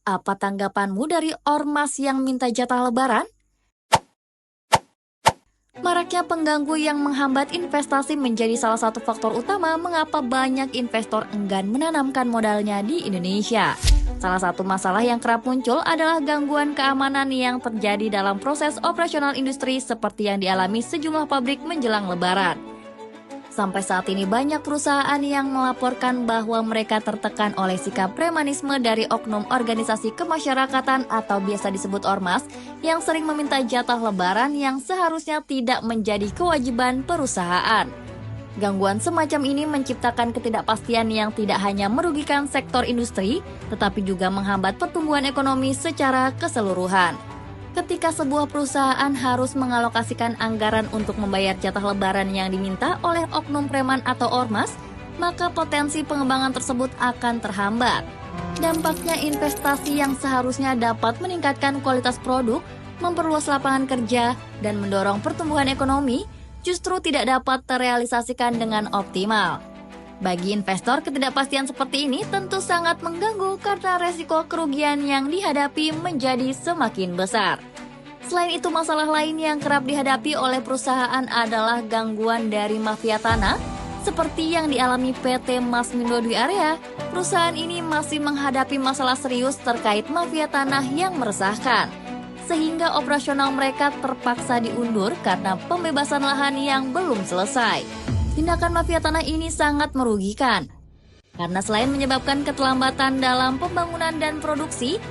Apa tanggapanmu dari ormas yang minta jatah lebaran? Maraknya pengganggu yang menghambat investasi menjadi salah satu faktor utama mengapa banyak investor enggan menanamkan modalnya di Indonesia. Salah satu masalah yang kerap muncul adalah gangguan keamanan yang terjadi dalam proses operasional industri seperti yang dialami sejumlah pabrik menjelang lebaran. Sampai saat ini banyak perusahaan yang melaporkan bahwa mereka tertekan oleh sikap premanisme dari oknum organisasi kemasyarakatan atau biasa disebut ormas yang sering meminta jatah lebaran yang seharusnya tidak menjadi kewajiban perusahaan. Gangguan semacam ini menciptakan ketidakpastian yang tidak hanya merugikan sektor industri, tetapi juga menghambat pertumbuhan ekonomi secara keseluruhan. Ketika sebuah perusahaan harus mengalokasikan anggaran untuk membayar jatah lebaran yang diminta oleh oknum preman atau ormas, maka potensi pengembangan tersebut akan terhambat. Dampaknya investasi yang seharusnya dapat meningkatkan kualitas produk, memperluas lapangan kerja, dan mendorong pertumbuhan ekonomi, justru tidak dapat terrealisasikan dengan optimal. Bagi investor, ketidakpastian seperti ini tentu sangat mengganggu karena resiko kerugian yang dihadapi menjadi semakin besar. Selain itu, masalah lain yang kerap dihadapi oleh perusahaan adalah gangguan dari mafia tanah, seperti yang dialami PT Masmindo Dwi Area. Perusahaan ini masih menghadapi masalah serius terkait mafia tanah yang meresahkan, sehingga operasional mereka terpaksa diundur karena pembebasan lahan yang belum selesai. Tindakan mafia tanah ini sangat merugikan, karena selain menyebabkan keterlambatan dalam pembangunan dan produksi,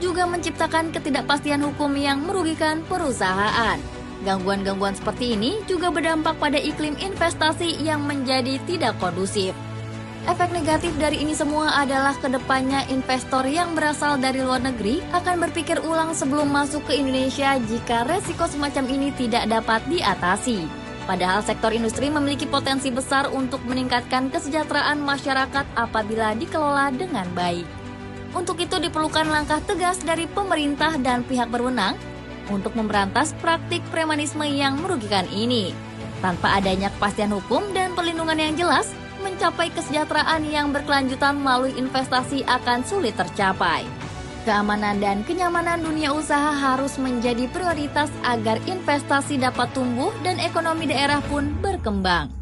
juga menciptakan ketidakpastian hukum yang merugikan perusahaan. Gangguan-gangguan seperti ini juga berdampak pada iklim investasi yang menjadi tidak kondusif. Efek negatif dari ini semua adalah kedepannya investor yang berasal dari luar negeri akan berpikir ulang sebelum masuk ke Indonesia jika resiko semacam ini tidak dapat diatasi. Padahal sektor industri memiliki potensi besar untuk meningkatkan kesejahteraan masyarakat apabila dikelola dengan baik. Untuk itu diperlukan langkah tegas dari pemerintah dan pihak berwenang untuk memberantas praktik premanisme yang merugikan ini. Tanpa adanya kepastian hukum dan perlindungan yang jelas, mencapai kesejahteraan yang berkelanjutan melalui investasi akan sulit tercapai. Keamanan dan kenyamanan dunia usaha harus menjadi prioritas agar investasi dapat tumbuh dan ekonomi daerah pun berkembang.